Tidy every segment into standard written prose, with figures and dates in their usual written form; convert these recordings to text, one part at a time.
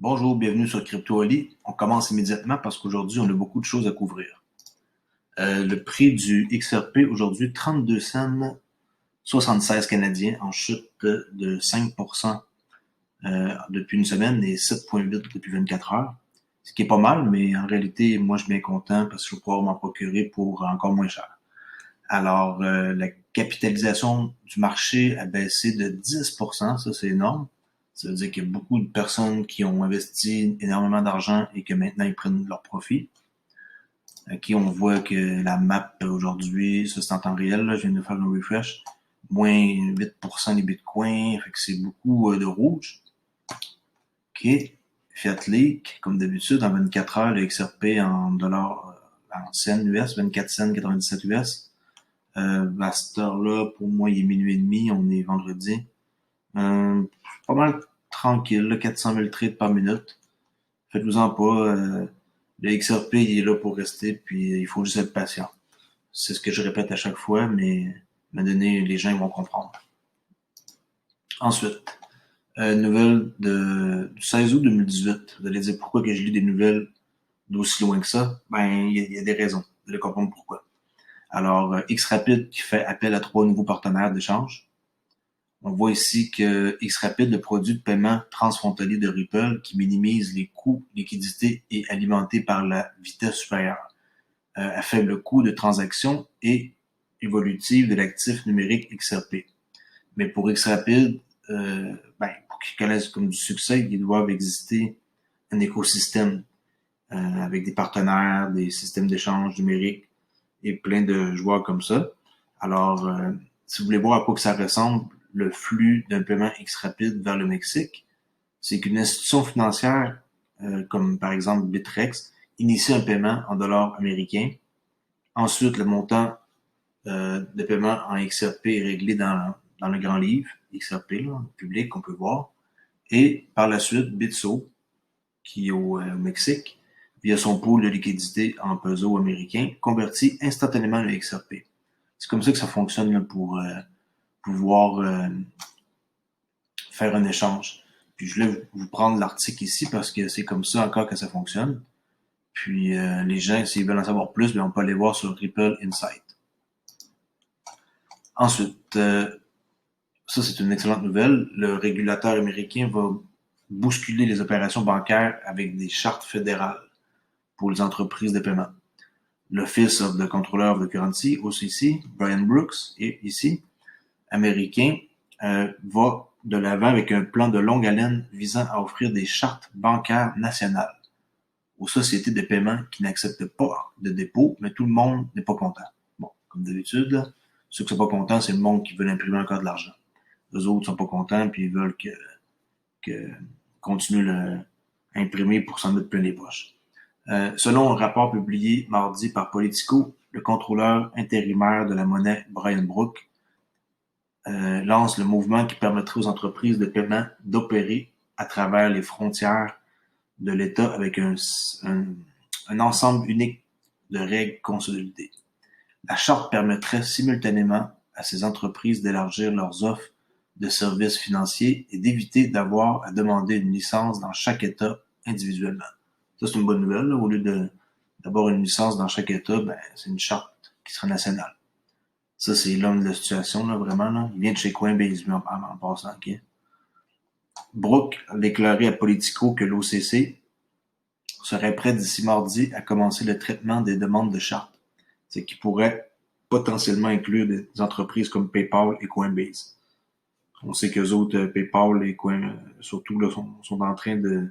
Bonjour, bienvenue sur CryptoOli. On commence immédiatement parce qu'aujourd'hui, on a beaucoup de choses à couvrir. Le prix du XRP aujourd'hui, 32 cents 76 canadiens en chute de 5% depuis une semaine et 7,8 depuis 24 heures. Ce qui est pas mal, mais en réalité, moi, je suis bien content parce que je vais pouvoir m'en procurer pour encore moins cher. Alors, la capitalisation du marché a baissé de 10%, ça c'est énorme. Ça veut dire qu'il y a beaucoup de personnes qui ont investi énormément d'argent et que maintenant ils prennent leur profit. Qui on voit que la map aujourd'hui, ça c'est en temps réel, là, je viens de faire un refresh, moins 8% des bitcoins, fait que c'est beaucoup de rouge. OK. Fiat Leak, comme d'habitude, en 24 heures, le XRP en dollars, en cents US, 24 cents 97 US. À cette heure-là, pour moi, il est minuit et demi, on est vendredi. Pas mal tranquille, là, 400 000 trades par minute. Faites-vous-en pas. Le XRP, il est là pour rester, puis il faut juste être patient. C'est ce que je répète à chaque fois, mais à un moment donné, les gens vont comprendre. Ensuite, nouvelle du 16 août 2018. Vous allez dire pourquoi que je lis des nouvelles d'aussi loin que ça? Ben, il y a des raisons. Vous allez comprendre pourquoi. Alors, XRapid qui fait appel à 3 nouveaux partenaires d'échange. On voit ici que XRapid, le produit de paiement transfrontalier de Ripple, qui minimise les coûts, liquidité et alimenté par la vitesse supérieure, à faible coût de transaction et évolutive de l'actif numérique XRP. Mais pour XRapid, pour qu'ils connaissent comme du succès, ils doivent exister un écosystème avec des partenaires, des systèmes d'échange numérique et plein de joueurs comme ça. Alors, si vous voulez voir à quoi que ça ressemble, le flux d'un paiement XRapid vers le Mexique, c'est qu'une institution financière, comme par exemple Bitrex, initie un paiement en dollars américains. Ensuite, le montant de paiement en XRP est réglé dans le grand livre, XRP, là, public, qu'on peut voir. Et par la suite, Bitso, qui est au Mexique, via son pool de liquidité en peso américain, convertit instantanément le XRP. C'est comme ça que ça fonctionne là, pour pouvoir faire un échange. Puis je voulais vous prendre l'article ici parce que c'est comme ça encore que ça fonctionne. Puis les gens, s'ils veulent en savoir plus, bien, on peut aller voir sur Ripple Insight. Ensuite, ça c'est une excellente nouvelle. Le régulateur américain va bousculer les opérations bancaires avec des chartes fédérales pour les entreprises de paiement. L'Office of the Controller of the Currency, OCC, Brian Brooks, et ici, américain, va de l'avant avec un plan de longue haleine visant à offrir des chartes bancaires nationales aux sociétés de paiement qui n'acceptent pas de dépôt, mais tout le monde n'est pas content. Bon, comme d'habitude, là, ceux qui sont pas contents, c'est le monde qui veut imprimer encore de l'argent. Les autres sont pas contents puis ils veulent que continue à imprimer pour s'en mettre plein les poches. Selon un rapport publié mardi par Politico, le contrôleur intérimaire de la monnaie, Brian Brooks, lance le mouvement qui permettrait aux entreprises de paiement d'opérer à travers les frontières de l'État avec un ensemble unique de règles consolidées. La charte permettrait simultanément à ces entreprises d'élargir leurs offres de services financiers et d'éviter d'avoir à demander une licence dans chaque État individuellement. Ça, c'est une bonne nouvelle. Là. Au lieu d'avoir une licence dans chaque État, ben, c'est une charte qui sera nationale. Ça, c'est l'homme de la situation, là, vraiment. Là. Il vient de chez Coinbase, lui, en passant. Okay? Brooks a déclaré à Politico que l'OCC serait prêt d'ici mardi à commencer le traitement des demandes de charte, ce qui pourrait potentiellement inclure des entreprises comme PayPal et Coinbase. On sait qu'eux autres, PayPal et Coinbase, surtout, là, sont en train de,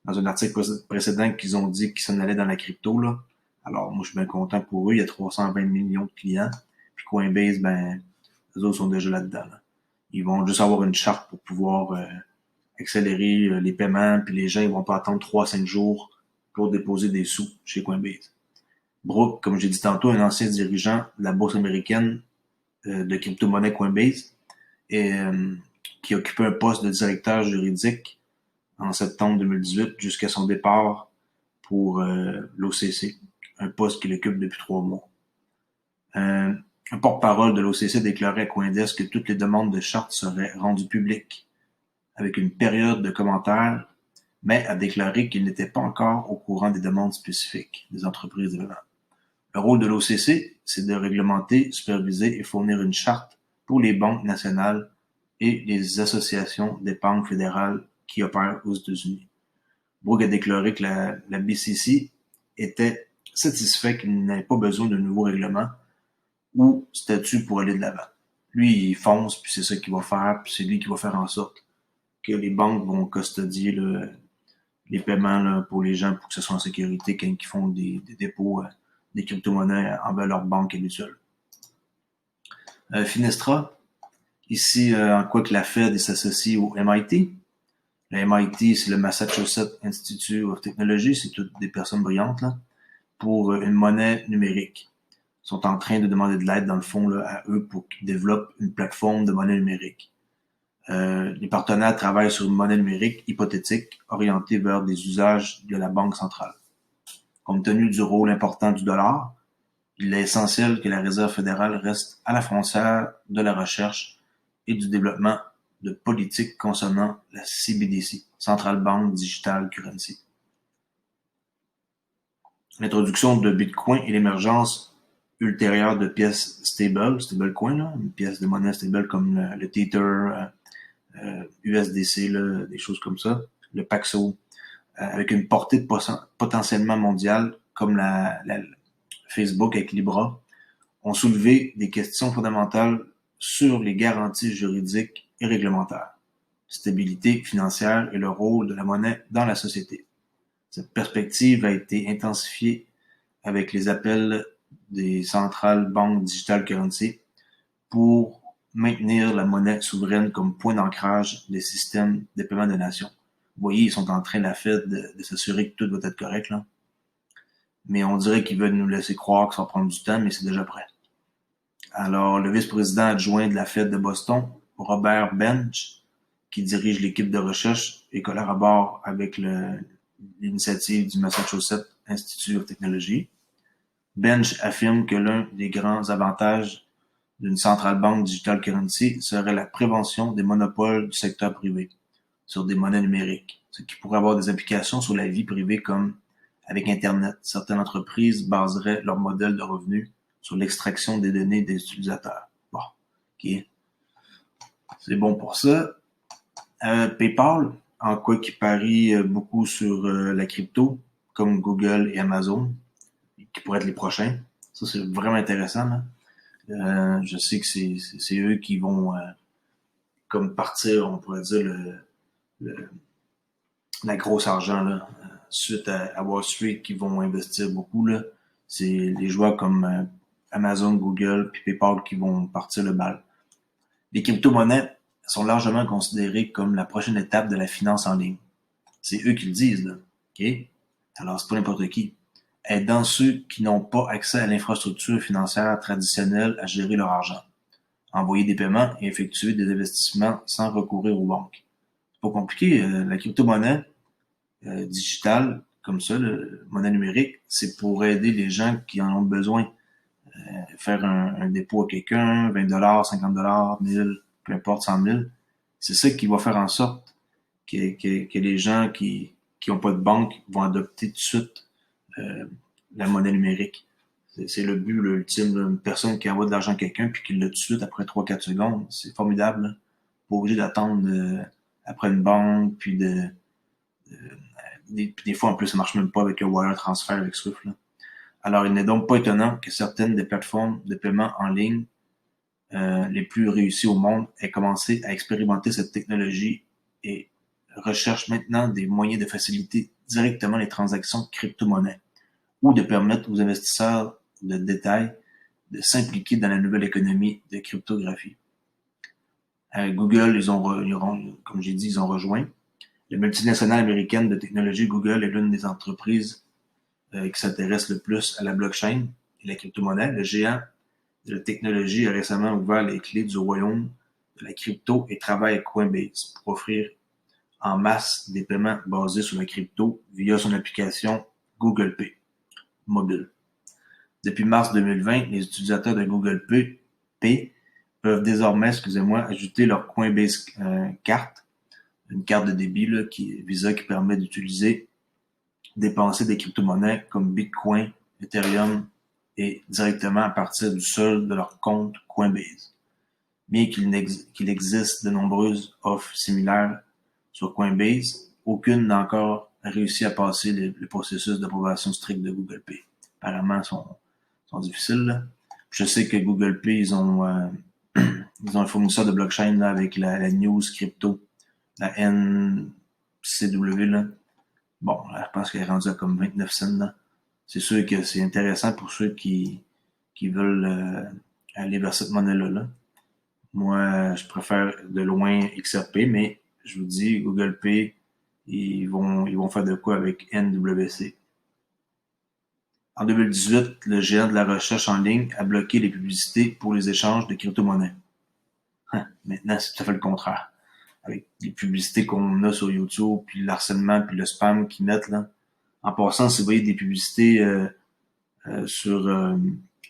dans un article précédent, qu'ils ont dit qu'ils s'en allaient dans la crypto, là. Alors, moi, je suis bien content pour eux. Il y a 320 millions de clients. Puis Coinbase, ben, eux autres sont déjà là-dedans. Là. Ils vont juste avoir une charte pour pouvoir accélérer les paiements, puis les gens ils vont pas attendre 3-5 jours pour déposer des sous chez Coinbase. Brooks, comme j'ai dit tantôt, un ancien dirigeant de la bourse américaine de crypto-monnaie Coinbase, et qui occupait un poste de directeur juridique en septembre 2018 jusqu'à son départ pour l'OCC, un poste qu'il occupe depuis 3 mois. Un porte-parole de l'OCC déclarait à Coindesk que toutes les demandes de charte seraient rendues publiques, avec une période de commentaires mais a déclaré qu'il n'était pas encore au courant des demandes spécifiques des entreprises de paiement. Le rôle de l'OCC, c'est de réglementer, superviser et fournir une charte pour les banques nationales et les associations d'épargne fédérale qui opèrent aux États-Unis. Brooke a déclaré que la BCC était satisfait qu'il n'avait pas besoin de nouveaux règlements ou statuts pour aller de l'avant. Lui, il fonce, puis c'est ça qu'il va faire, puis c'est lui qui va faire en sorte que les banques vont custodier les paiements là, pour les gens pour que ce soit en sécurité quand ils font des dépôts des crypto-monnaies envers leur banque habituelle. Finestra, ici en quoi que la Fed s'associe au MIT. Le MIT, c'est le Massachusetts Institute of Technology, c'est toutes des personnes brillantes là, pour une monnaie numérique. Ils sont en train de demander de l'aide dans le fond là, à eux pour qu'ils développent une plateforme de monnaie numérique. Les partenaires travaillent sur une monnaie numérique hypothétique orientée vers des usages de la Banque centrale. Compte tenu du rôle important du dollar, il est essentiel que la Réserve fédérale reste à la frontière de la recherche et du développement de politiques concernant la CBDC, Central Bank Digital Currency. L'introduction de Bitcoin et l'émergence ultérieure de pièces stablecoin, là, une pièce de monnaie stable comme le Tether, USDC, là, des choses comme ça, le Paxo, avec une portée potentiellement mondiale comme la Facebook avec Libra, ont soulevé des questions fondamentales sur les garanties juridiques et réglementaires, stabilité financière et le rôle de la monnaie dans la société. Cette perspective a été intensifiée avec les appels des centrales banques digital currency pour maintenir la monnaie souveraine comme point d'ancrage des systèmes de paiement des nations. Vous voyez, ils sont en train, la Fed, de s'assurer que tout va être correct, là. Mais on dirait qu'ils veulent nous laisser croire que ça va prendre du temps, mais c'est déjà prêt. Alors, le vice-président adjoint de la Fed de Boston, Robert Bench, qui dirige l'équipe de recherche et collabore avec l'initiative du Massachusetts Institute of Technology, Bench affirme que l'un des grands avantages d'une central bank digital currency serait la prévention des monopoles du secteur privé sur des monnaies numériques, ce qui pourrait avoir des implications sur la vie privée comme avec Internet. Certaines entreprises baseraient leur modèle de revenus sur l'extraction des données des utilisateurs. Bon, ok. C'est bon pour ça. PayPal, en quoi qui parie beaucoup sur la crypto, comme Google et Amazon, qui pourraient être les prochains. Ça, c'est vraiment intéressant. Là. Je sais que c'est eux qui vont comme partir, on pourrait dire, la grosse argent là, suite à Wall Street qui vont investir beaucoup. Là. C'est les joueurs comme Amazon, Google puis PayPal qui vont partir le bal. Les crypto-monnaies sont largement considérées comme la prochaine étape de la finance en ligne. C'est eux qui le disent, là. OK? Alors, c'est pas n'importe qui. Aidant ceux qui n'ont pas accès à l'infrastructure financière traditionnelle à gérer leur argent, envoyer des paiements et effectuer des investissements sans recourir aux banques. C'est pas compliqué. La crypto-monnaie digitale, comme ça, la monnaie numérique, c'est pour aider les gens qui en ont besoin. Faire un dépôt à quelqu'un, 20$, 50$, 1000$, peu importe, 100 000. C'est ça qui va faire en sorte que les gens qui n'ont pas de banque vont adopter tout de suite la monnaie numérique. C'est le but là, ultime. Là. Une personne qui envoie de l'argent à quelqu'un puis qui l'a tout de suite après 3-4 secondes, c'est formidable. Là. Pas obligé d'attendre après une banque, puis des fois en plus ça marche même pas avec le wire transfer avec Swift. Là. Alors il n'est donc pas étonnant que certaines des plateformes de paiement en ligne les plus réussies au monde aient commencé à expérimenter cette technologie et recherchent maintenant des moyens de faciliter directement les transactions crypto-monnaies ou de permettre aux investisseurs de détail de s'impliquer dans la nouvelle économie de cryptographie. Google, comme j'ai dit, ils ont rejoint. La multinationale américaine de technologie Google est l'une des entreprises qui s'intéresse le plus à la blockchain et la crypto-monnaie. Le géant de la technologie a récemment ouvert les clés du royaume de la crypto et travaille avec Coinbase pour offrir en masse des paiements basés sur la crypto via son application Google Pay mobile. Depuis mars 2020, les utilisateurs de Google Pay peuvent désormais, ajouter leur Coinbase carte une carte de débit là, Visa qui permet d'utiliser, dépenser des crypto-monnaies comme Bitcoin, Ethereum et directement à partir du seul de leur compte Coinbase. Bien qu'il existe de nombreuses offres similaires sur Coinbase, aucune n'a encore réussi à passer le processus d'approbation stricte de Google Pay. Apparemment, sont difficiles. Là. Je sais que Google Pay, ils ont un fournisseur de blockchain là, avec la news crypto, la NCW. Là. Bon, là, je pense qu'elle est rendue à comme 29 cents. Là. C'est sûr que c'est intéressant pour ceux qui veulent aller vers cette monnaie-là. Là. Moi, je préfère de loin XRP, mais je vous dis, Google Pay, ils vont faire de quoi avec NWC. En 2018, le géant de la recherche en ligne a bloqué les publicités pour les échanges de crypto-monnaies. Maintenant, c'est tout à fait le contraire. Avec les publicités qu'on a sur YouTube, puis le harcèlement, puis le spam qu'ils mettent, là. En passant, si vous voyez des publicités sur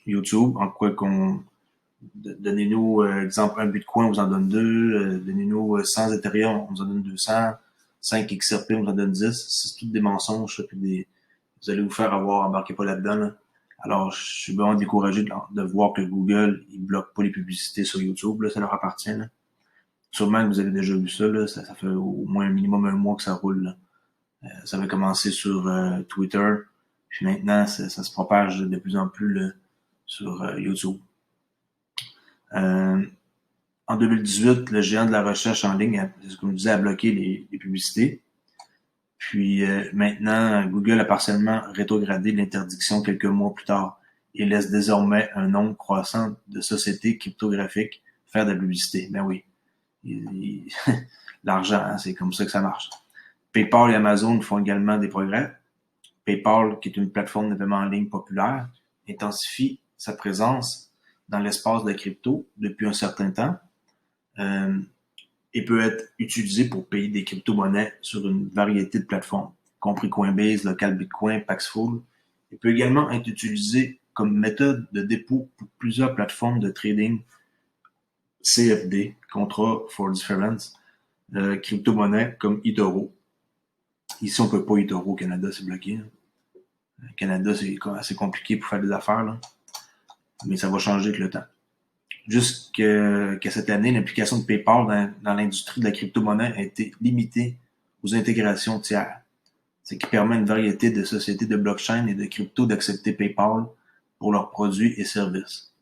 YouTube, en quoi qu'on... Donnez-nous, exemple, un Bitcoin, on vous en donne 2. Donnez-nous 100 Ethereum, on vous en donne 200. 5 XRP, on vous en donne 10. C'est toutes des mensonges, puis vous allez vous faire avoir, embarquez pas là-dedans. Là. Alors, je suis vraiment découragé de voir que Google, il bloque pas les publicités sur YouTube, là, ça leur appartient. Là. Sûrement que vous avez déjà vu ça, là, ça fait au moins un minimum un mois que ça roule. Là. Ça avait commencé sur Twitter, puis maintenant, ça se propage de plus en plus là, sur YouTube. En 2018, le géant de la recherche en ligne, comme je disais, a bloqué les publicités. Puis maintenant, Google a partiellement rétrogradé l'interdiction quelques mois plus tard et laisse désormais un nombre croissant de sociétés cryptographiques faire de la publicité. Ben oui, l'argent, hein, c'est comme ça que ça marche. PayPal et Amazon font également des progrès. PayPal, qui est une plateforme de paiement en ligne populaire, intensifie sa présence dans l'espace de crypto depuis un certain temps et peut être utilisé pour payer des crypto-monnaies sur une variété de plateformes, compris Coinbase, Local Bitcoin, Paxful. Il peut également être utilisé comme méthode de dépôt pour plusieurs plateformes de trading CFD, Contract for Difference, crypto-monnaies comme eToro. Ici, on peut pas eToro au Canada, c'est bloqué. Au Canada, c'est assez compliqué pour faire des affaires, là. Mais ça va changer avec le temps. Jusqu'à cette année, l'implication de PayPal dans l'industrie de la crypto-monnaie a été limitée aux intégrations tiers, ce qui permet à une variété de sociétés de blockchain et de crypto d'accepter PayPal pour leurs produits et services.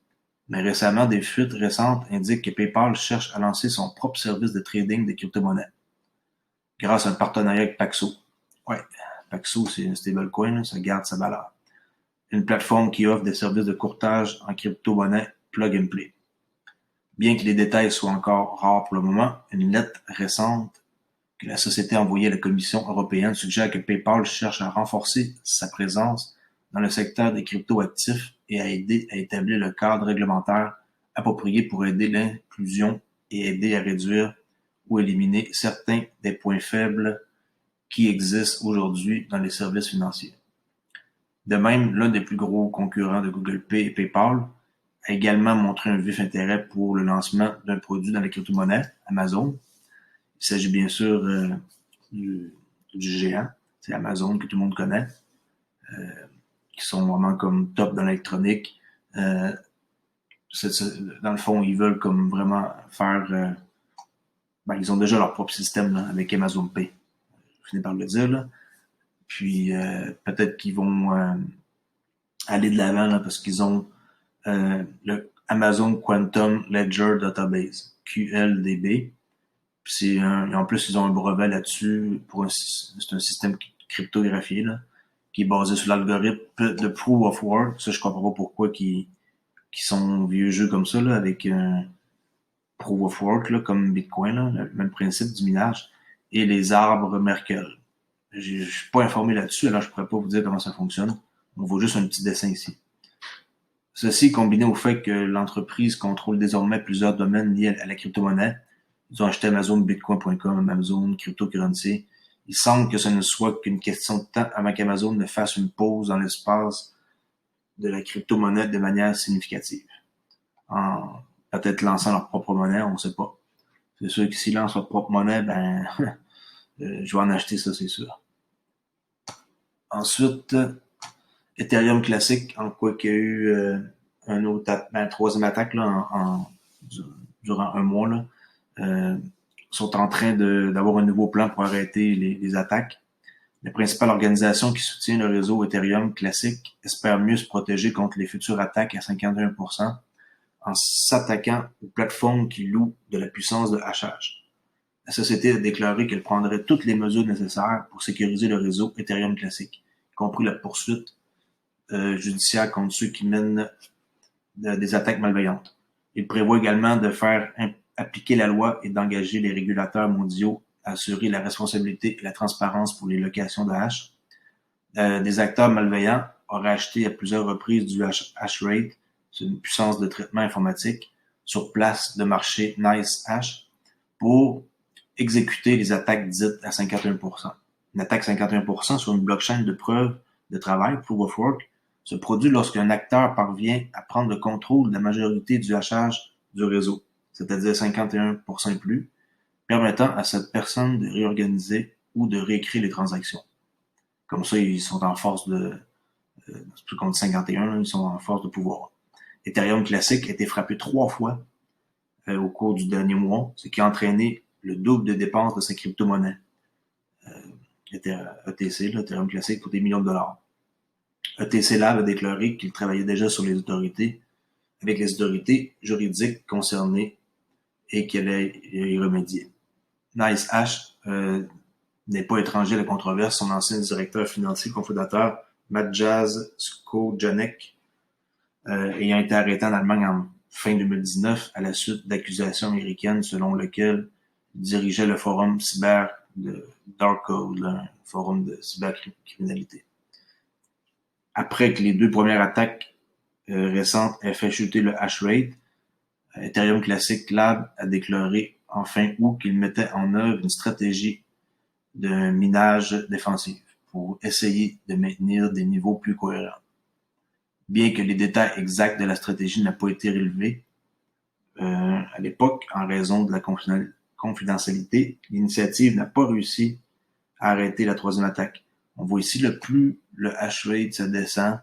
Mais récemment, des fuites récentes indiquent que PayPal cherche à lancer son propre service de trading de crypto-monnaies grâce à un partenariat avec Paxo. Ouais, Paxo, c'est une stablecoin, ça garde sa valeur. Une plateforme qui offre des services de courtage en crypto-monnaie plug and play. Bien que les détails soient encore rares pour le moment, une lettre récente que la société a envoyée à la Commission européenne suggère que PayPal cherche à renforcer sa présence dans le secteur des crypto-actifs et à aider à établir le cadre réglementaire approprié pour aider l'inclusion et aider à réduire ou éliminer certains des points faibles qui existent aujourd'hui dans les services financiers. De même, l'un des plus gros concurrents de Google Pay et PayPal a également montré un vif intérêt pour le lancement d'un produit dans les crypto-monnaies, Amazon. Il s'agit bien sûr du géant, c'est Amazon que tout le monde connaît, qui sont vraiment comme top dans l'électronique. Dans le fond, ils veulent comme vraiment faire... ils ont déjà leur propre système là, avec Amazon Pay. Je finis par le dire. Là. Puis peut-être qu'ils vont aller de l'avant là, parce qu'ils ont le Amazon Quantum Ledger Database, QLDB. Puis en plus, ils ont un brevet là-dessus c'est un système cryptographié là, qui est basé sur l'algorithme de Proof of Work. Ça, je comprends pas pourquoi qui sont vieux jeux comme ça là, avec un Proof of Work là, comme Bitcoin, là, le même principe du minage, et les arbres Merkle. Je suis pas informé là-dessus, alors je pourrais pas vous dire comment ça fonctionne. On voit juste un petit dessin ici. Ceci combiné au fait que l'entreprise contrôle désormais plusieurs domaines liés à la crypto-monnaie. Ils ont acheté Amazon, Bitcoin.com, Amazon, Cryptocurrency. Il semble que ce ne soit qu'une question de temps avant qu'Amazon ne fasse une pause dans l'espace de la crypto-monnaie de manière significative. En peut-être lançant leur propre monnaie, on ne sait pas. C'est sûr que s'ils lancent leur propre monnaie, Je vais en acheter, ça, c'est sûr. Ensuite, Ethereum classique, en quoi qu'il y a eu troisième attaque là, durant un mois, là, euh, sont en train d'avoir un nouveau plan pour arrêter les attaques. La principale organisation qui soutient le réseau Ethereum classique espère mieux se protéger contre les futures attaques à 51% en s'attaquant aux plateformes qui louent de la puissance de hachage. La société a déclaré qu'elle prendrait toutes les mesures nécessaires pour sécuriser le réseau Ethereum classique, y compris la poursuite judiciaire contre ceux qui mènent des attaques malveillantes. Il prévoit également de faire appliquer la loi et d'engager les régulateurs mondiaux à assurer la responsabilité et la transparence pour les locations de hash. Des acteurs malveillants auraient acheté à plusieurs reprises du hash rate, c'est une puissance de traitement informatique, sur place de marché NiceHash, pour exécuter les attaques dites à 51%. Une attaque 51% sur une blockchain de preuve de travail, proof of work, se produit lorsqu'un acteur parvient à prendre le contrôle de la majorité du hachage du réseau, c'est-à-dire 51% et plus, permettant à cette personne de réorganiser ou de réécrire les transactions. Comme ça, ils sont en force contre 51, ils sont en force de pouvoir. Ethereum classique a été frappé 3 fois au cours du dernier mois, ce qui a entraîné le double de dépenses de sa crypto-monnaie. ETC, Ethereum classique, pour des millions de dollars. ETC Lab a déclaré qu'il travaillait déjà avec les autorités juridiques concernées et qu'elle allait y remédier. NiceHash n'est pas étranger à la controverse. Son ancien directeur financier cofondateur, Matjaž Skojanek, ayant été arrêté en Allemagne en fin 2019 à la suite d'accusations américaines selon lesquelles il dirigeait le forum cyber de Dark Code, un forum de cybercriminalité. Après que les 2 premières attaques récentes aient fait chuter le hash rate, Ethereum Classic Lab a déclaré en fin août qu'il mettait en œuvre une stratégie de minage défensif pour essayer de maintenir des niveaux plus cohérents. Bien que les détails exacts de la stratégie n'aient pas été relevés à l'époque en raison de la confidentialité, l'initiative n'a pas réussi à arrêter la troisième attaque. On voit ici, plus le hash rate se descend,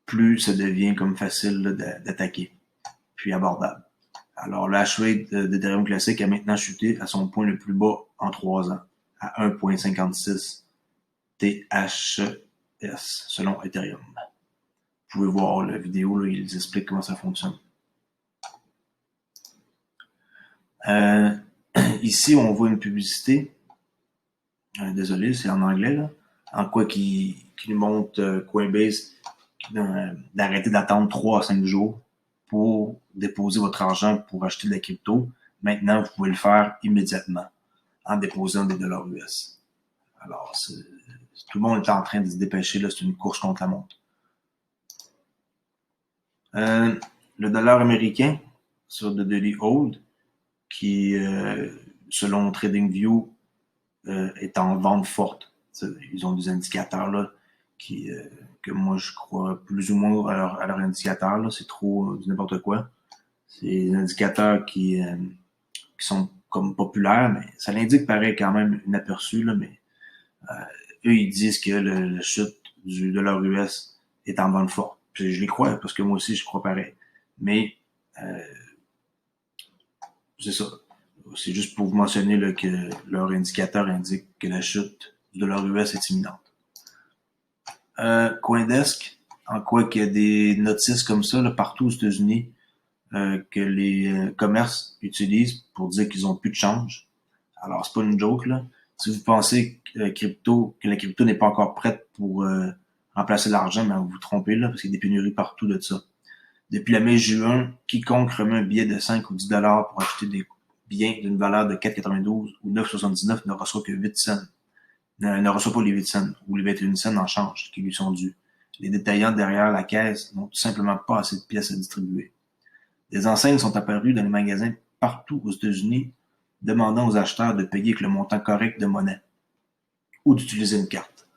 plus ça devient comme facile d'attaquer, puis abordable. Alors, le hash rate d'Ethereum classique a maintenant chuté à son point le plus bas en 3 ans, à 1.56 THS, selon Ethereum. Vous pouvez voir la vidéo, là, ils expliquent comment ça fonctionne. Ici, on voit une publicité. Désolé, c'est en anglais, là. En quoi qui nous montre Coinbase d'arrêter d'attendre 3 à 5 jours pour déposer votre argent pour acheter de la crypto. Maintenant, vous pouvez le faire immédiatement en déposant des dollars US. Alors, tout le monde est en train de se dépêcher, là, c'est une course contre la montre. Le dollar américain sur The Daily Hold, qui, selon TradingView, est en vente forte. Ils ont des indicateurs là que moi je crois plus ou moins à leur indicateur. Là. C'est trop du n'importe quoi. C'est des indicateurs qui sont comme populaires, mais ça l'indique pareil quand même inaperçu, là, mais eux ils disent que le chute du dollar US est en vente forte. Puis je les crois, parce que moi aussi je crois pareil. Mais c'est ça. C'est juste pour vous mentionner là, que leur indicateur indique que la chute du dollar US est imminente. Coindesk, en quoi qu'il y a des notices comme ça là, partout aux États-Unis que les commerces utilisent pour dire qu'ils ont plus de change. Alors, c'est pas une joke, là. Si vous pensez que la crypto n'est pas encore prête pour remplacer l'argent, ben vous vous trompez, là, parce qu'il y a des pénuries partout de ça. Depuis la mai-juin, quiconque remet un billet de 5 ou 10 dollars pour acheter des biens d'une valeur de 4,92 ou 9,79 ne reçoit que 8 cents. Ne reçoit pas les 8 cents ou les 21 cents en change qui lui sont dus. Les détaillants derrière la caisse n'ont tout simplement pas assez de pièces à distribuer. Des enseignes sont apparues dans les magasins partout aux États-Unis demandant aux acheteurs de payer avec le montant correct de monnaie ou d'utiliser une carte.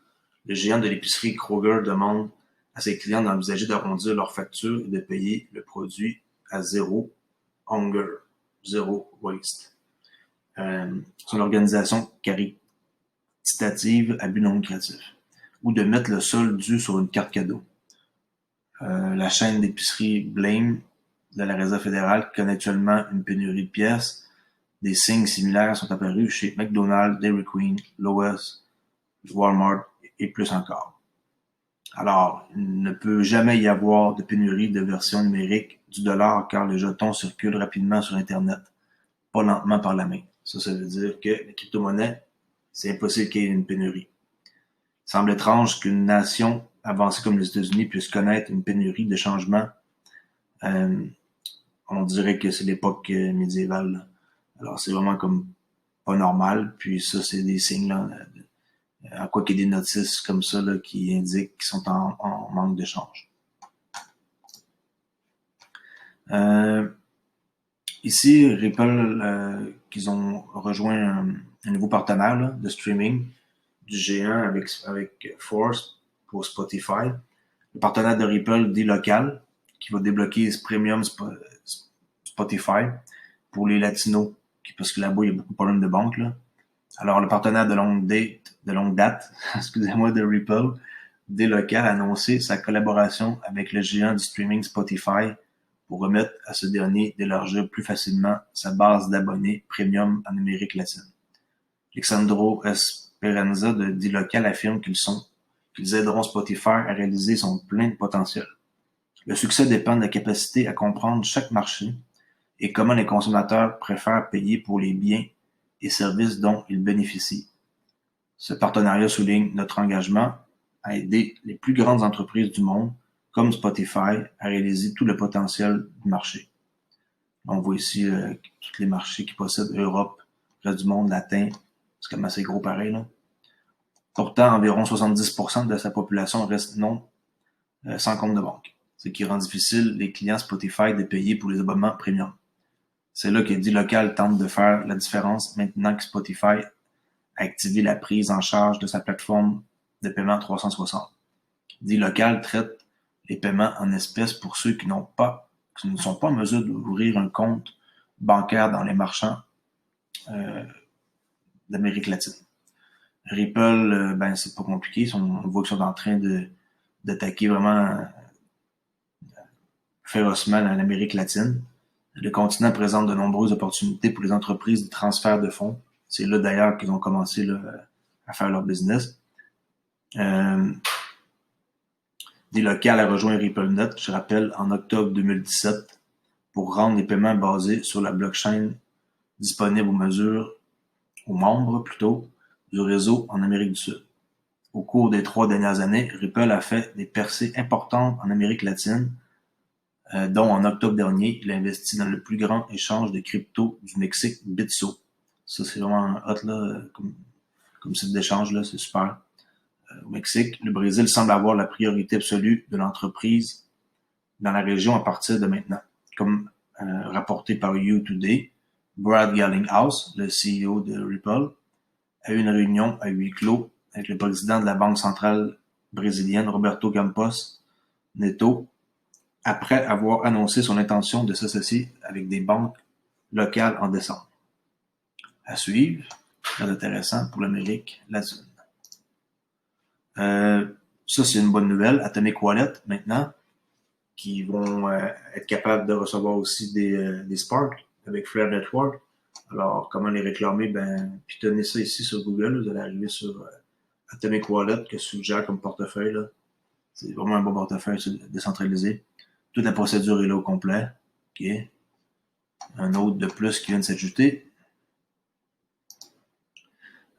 Le géant de l'épicerie Kroger demande à ses clients d'envisager d'arrondir leur facture et de payer le produit à zéro hunger, zéro waste. sur l'organisation caritative à but non lucratif, ou de mettre le solde dû sur une carte cadeau. La chaîne d'épicerie Blame de la Réserve fédérale connaît actuellement une pénurie de pièces. Des signes similaires sont apparus chez McDonald's, Dairy Queen, Lowe's, Walmart et plus encore. Alors, il ne peut jamais y avoir de pénurie de version numérique du dollar car le jeton circule rapidement sur Internet, pas lentement par la main. Ça veut dire que les crypto-monnaies, c'est impossible qu'il y ait une pénurie. Il semble étrange qu'une nation avancée comme les États-Unis puisse connaître une pénurie de changements. On dirait que c'est l'époque médiévale, là. Alors, c'est vraiment comme pas normal. Puis ça, c'est des signes, là, à quoi qu'il y ait des notices comme ça là, qui indiquent qu'ils sont en manque de change. Ici, Ripple, qu'ils ont rejoint un nouveau partenaire là, de streaming du géant avec Force pour Spotify. Le partenaire de Ripple dit local, qui va débloquer ce premium Spotify pour les latinos, parce que là-bas, il y a beaucoup de problèmes de banque, là. Alors, le partenaire de longue date, excusez-moi, de Ripple, D-Local, a annoncé sa collaboration avec le géant du streaming Spotify pour remettre à ce dernier d'élargir plus facilement sa base d'abonnés premium en Amérique latine. Alexandro Esperanza de D-Local affirme qu'ils aideront Spotify à réaliser son plein potentiel. Le succès dépend de la capacité à comprendre chaque marché et comment les consommateurs préfèrent payer pour les biens et services dont ils bénéficient. Ce partenariat souligne notre engagement à aider les plus grandes entreprises du monde, comme Spotify, à réaliser tout le potentiel du marché. On voit ici tous les marchés qui possèdent Europe, reste du monde latin, c'est quand même assez gros pareil, là. Pourtant, environ 70% de sa population reste sans compte de banque, ce qui rend difficile les clients Spotify de payer pour les abonnements premium. C'est là que D-Local tente de faire la différence maintenant que Spotify a activé la prise en charge de sa plateforme de paiement 360. D-Local traite les paiements en espèces pour ceux qui ne sont pas en mesure d'ouvrir un compte bancaire dans les marchands d'Amérique latine. Ripple, c'est pas compliqué. On voit qu'ils sont en train d'attaquer vraiment férocement l'Amérique latine. Le continent présente de nombreuses opportunités pour les entreprises de transfert de fonds. C'est là d'ailleurs qu'ils ont commencé là, à faire leur business. D-Local a rejoint RippleNet, je rappelle, en octobre 2017 pour rendre les paiements basés sur la blockchain disponibles aux membres du réseau en Amérique du Sud. Au cours des 3 dernières années, Ripple a fait des percées importantes en Amérique latine, dont en octobre dernier, il a investi dans le plus grand échange de crypto du Mexique, Bitso. Ça, c'est vraiment hot, là, comme site d'échange, là, c'est super. Au Mexique, le Brésil semble avoir la priorité absolue de l'entreprise dans la région à partir de maintenant. Comme rapporté par U-Today, Brad Garlinghouse, le CEO de Ripple, a eu une réunion à huis clos avec le président de la Banque centrale brésilienne, Roberto Campos Neto, après avoir annoncé son intention de s'associer avec des banques locales en décembre. À suivre, très intéressant pour l'Amérique latine. Ça, c'est une bonne nouvelle. Atomic Wallet, maintenant, qui vont être capables de recevoir aussi des Spark avec Flare Network. Alors, comment les réclamer? Puis tenez ça ici sur Google. Vous allez arriver sur Atomic Wallet que suggère comme portefeuille, là. C'est vraiment un bon portefeuille décentralisé. Toute la procédure est là au complet. OK. Un autre de plus qui vient de s'ajouter.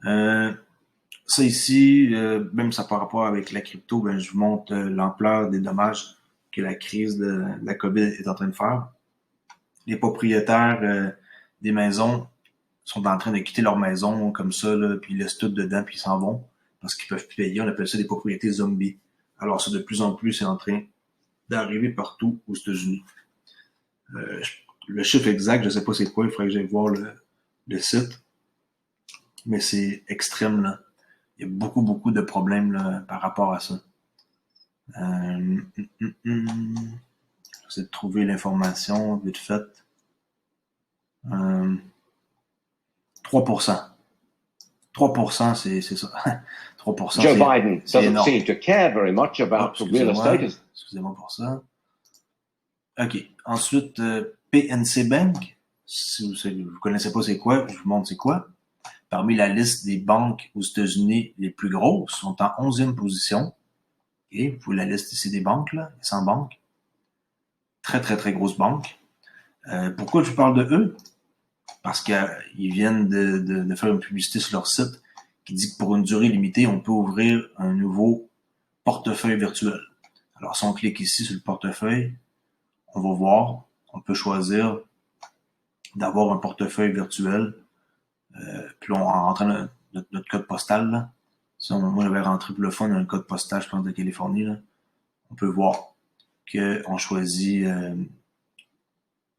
Ça ici, même ça par rapport avec la crypto, je vous montre l'ampleur des dommages que la crise de la COVID est en train de faire. Les propriétaires des maisons sont en train de quitter leur maison comme ça, là, puis ils laissent tout dedans, puis ils s'en vont parce qu'ils peuvent plus payer. On appelle ça des propriétés zombies. Alors ça, de plus en plus, c'est en train d'arriver partout aux États-Unis. Le chiffre exact, je sais pas c'est quoi, il faudrait que j'aille voir le site, mais c'est extrême, là. Il y a beaucoup, beaucoup de problèmes là, par rapport à ça. J'essaie de trouver l'information vite fait. 3%. 3%, c'est ça. 3%, Joe Biden c'est doesn't énorme. seem to care very much about the real estate. Excusez-moi pour ça. OK. Ensuite, PNC Bank. Si vous ne connaissez pas c'est quoi, je vous montre c'est quoi. Parmi la liste des banques aux États-Unis les plus grosses, sont en 11e position. Et vous pouvez la liste ici des banques, là, les 100 banques. Très, très, très grosses banques. Pourquoi je vous parle de eux? Parce qu'ils viennent de faire une publicité sur leur site qui dit que pour une durée limitée, on peut ouvrir un nouveau portefeuille virtuel. Alors, si on clique ici sur le portefeuille, on va voir, on peut choisir d'avoir un portefeuille virtuel. Puis on rentre notre code postal. Là. Si moi, j'avais rentré pour le fun un code postal, je pense, de Californie. Là. On peut voir qu'on choisit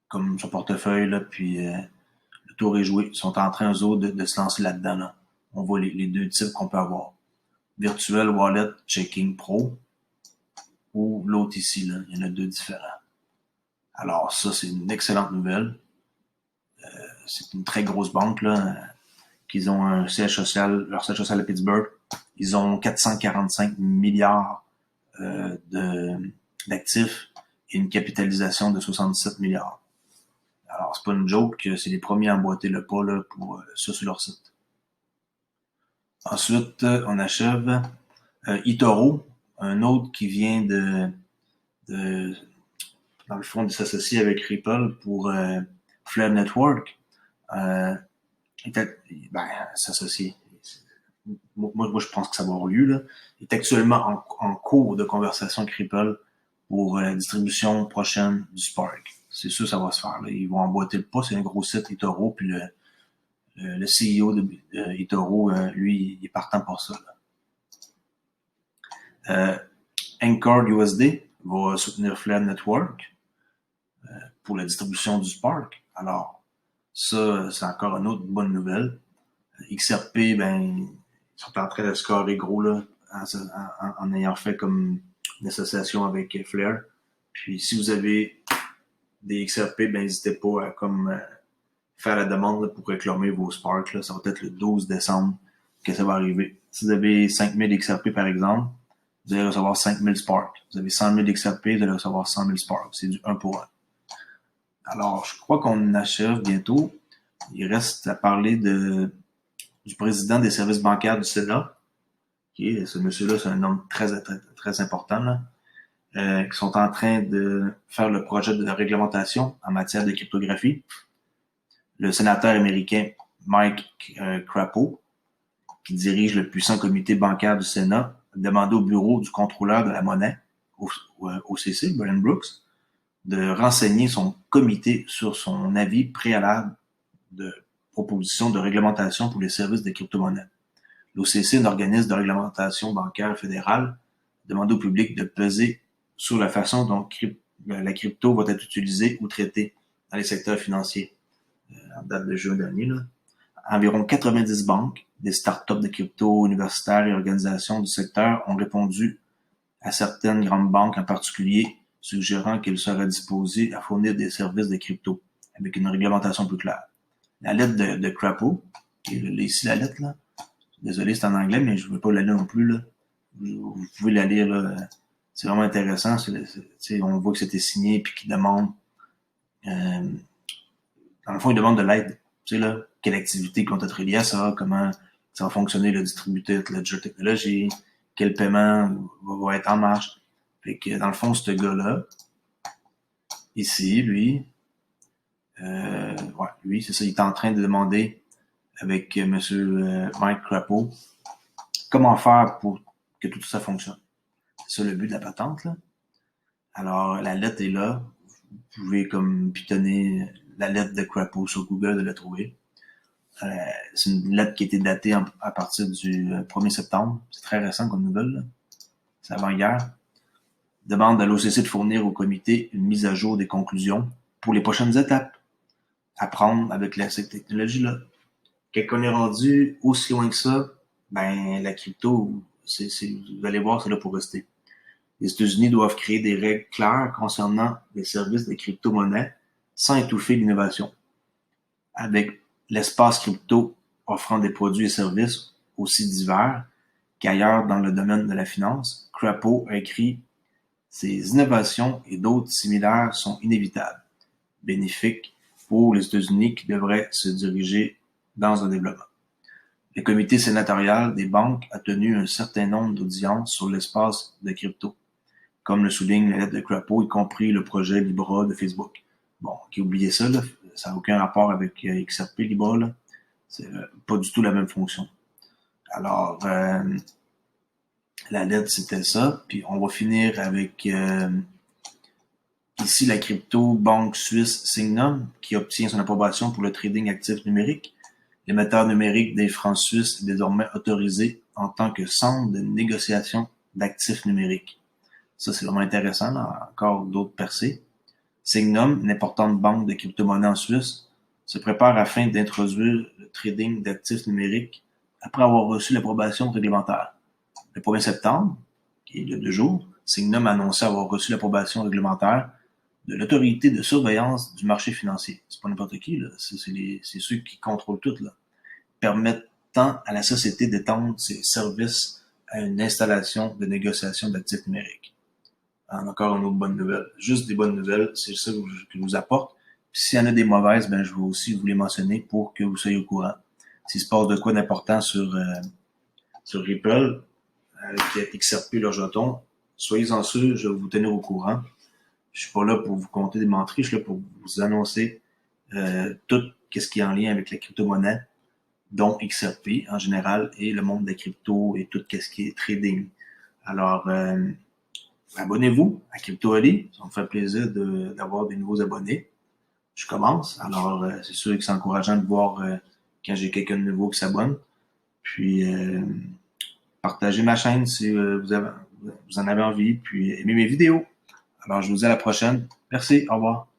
comme son portefeuille, là, puis le tour est joué. Ils sont en train, eux autres, de se lancer là-dedans. Là. On voit les deux types qu'on peut avoir. Virtual Wallet Checking Pro ou l'autre ici. Là. Il y en a deux différents. Alors ça, c'est une excellente nouvelle. C'est une très grosse banque, là, qu'ils ont un siège social, leur siège social à Pittsburgh. Ils ont 445 milliards d'actifs et une capitalisation de 77 milliards. Alors, c'est pas une joke, c'est les premiers à emboîter le pas là, pour ça sur leur site. Ensuite, on achève eToro, un autre qui vient de dans le fond, de s'associer avec Ripple pour Flare Network. S'associer. Moi, je pense que ça va avoir lieu. Là. Il est actuellement en cours de conversation avec Ripple pour la distribution prochaine du Spark. C'est sûr ça va se faire. Là. Ils vont emboîter le pas. C'est un gros site eToro. Puis le CEO de eToro, lui, il est partant pour ça. Anchor USD va soutenir Flare Network pour la distribution du Spark. Alors, ça, c'est encore une autre bonne nouvelle. XRP, ben, ils sont en train de scorer gros là, en ayant fait comme une association avec Flare. Puis si vous avez des XRP, ben n'hésitez pas à faire la demande là, pour réclamer vos Sparks. Là. Ça va être le 12 décembre que ça va arriver. Si vous avez 5000 XRP par exemple, vous allez recevoir 5000 Sparks. Vous avez 100 000 XRP, vous allez recevoir 100 000 Sparks. C'est du 1 pour 1. Alors, je crois qu'on achève bientôt. Il reste à parler du président des services bancaires du Sénat. Okay, ce monsieur-là, c'est un homme très, très, très important, là, qui sont en train de faire le projet de réglementation en matière de cryptographie. Le sénateur américain Mike Crapo, qui dirige le puissant comité bancaire du Sénat, a demandé au bureau du contrôleur de la monnaie, OCC, Brian Brooks, de renseigner son comité sur son avis préalable de proposition de réglementation pour les services de crypto-monnaies. L'OCC, un organisme de réglementation bancaire fédérale, demande au public de peser sur la façon dont la crypto va être utilisée ou traitée dans les secteurs financiers. En date de juin dernier, là. Environ 90 banques, des startups de crypto, universitaires et organisations du secteur ont répondu à certaines grandes banques en particulier, suggérant qu'elles seraient disposées à fournir des services de crypto avec une réglementation plus claire. La lettre de Crapo, ici la lettre, là. Désolé, c'est en anglais, mais je ne veux pas la lire non plus, là. Vous pouvez la lire, là. C'est vraiment intéressant. On voit que c'était signé puis qu'il demande dans le fond, il demande de l'aide. Tu sais, là, quelle activité compte être liée à ça, comment ça va fonctionner le distributeur Ledger Technology, quel paiement va être en marche. Fait que, dans le fond, ce gars-là, ici, lui, c'est ça, il est en train de demander avec monsieur Mike Crapo comment faire pour que tout ça fonctionne. C'est ça le but de la patente, là. Alors, la lettre est là. Vous pouvez comme pitonner la lettre de Crapo sur Google de la trouver. C'est une lettre qui a été datée à partir du 1er septembre. C'est très récent comme nouvelle, là. C'est avant-hier. Demande à l'OCC de fournir au comité une mise à jour des conclusions pour les prochaines étapes à prendre avec cette technologie-là. Quand on est rendu aussi loin que ça, ben la crypto, vous allez voir, c'est là pour rester. Les États-Unis doivent créer des règles claires concernant les services de crypto-monnaie sans étouffer l'innovation. Avec l'espace crypto offrant des produits et services aussi divers qu'ailleurs dans le domaine de la finance, Crapo a écrit « Ces innovations et d'autres similaires sont inévitables, bénéfiques pour les États-Unis qui devraient se diriger dans un développement. » Le comité sénatorial des banques a tenu un certain nombre d'audiences sur l'espace de crypto, comme le souligne la lettre de Crapo, y compris le projet Libra de Facebook. Bon, qui oubliez ça, là, ça n'a aucun rapport avec XRP, Libra, là. C'est pas du tout la même fonction. Alors, la lettre, c'était ça. Puis on va finir avec ici la crypto-banque suisse Sygnum, qui obtient son approbation pour le trading actif numérique. L'émetteur numérique des francs suisses est désormais autorisé en tant que centre de négociation d'actifs numériques. Ça, c'est vraiment intéressant, là. Encore d'autres percées. Sygnum, une importante banque de crypto-monnaies en Suisse, se prépare afin d'introduire le trading d'actifs numériques après avoir reçu l'approbation réglementaire. Le 1er septembre, qui est il y a 2 jours, Sygnum a annoncé avoir reçu l'approbation réglementaire de l'autorité de surveillance du marché financier. C'est pas n'importe qui, là. C'est ceux qui contrôlent tout, là. Permettant à la société d'étendre ses services à une installation de négociation d'actifs numériques. Encore une autre bonne nouvelle. Juste des bonnes nouvelles, c'est ça que je vous apporte. Puis s'il y en a des mauvaises, ben je vais aussi vous les mentionner pour que vous soyez au courant. S'il se passe de quoi d'important sur Ripple, avec XRP, leur jeton, soyez-en sûrs, je vais vous tenir au courant. Je suis pas là pour vous compter des menteries, je suis là pour vous annoncer tout ce qui est en lien avec la crypto-monnaie, dont XRP en général, et le monde des cryptos et tout ce qui est trading. Alors, abonnez-vous à CryptoAli, ça me fait plaisir d'avoir des nouveaux abonnés. Je commence, alors c'est sûr que c'est encourageant de voir quand j'ai quelqu'un de nouveau qui s'abonne. Puis, partagez ma chaîne si vous en avez envie, puis aimez mes vidéos. Alors, je vous dis à la prochaine. Merci, au revoir.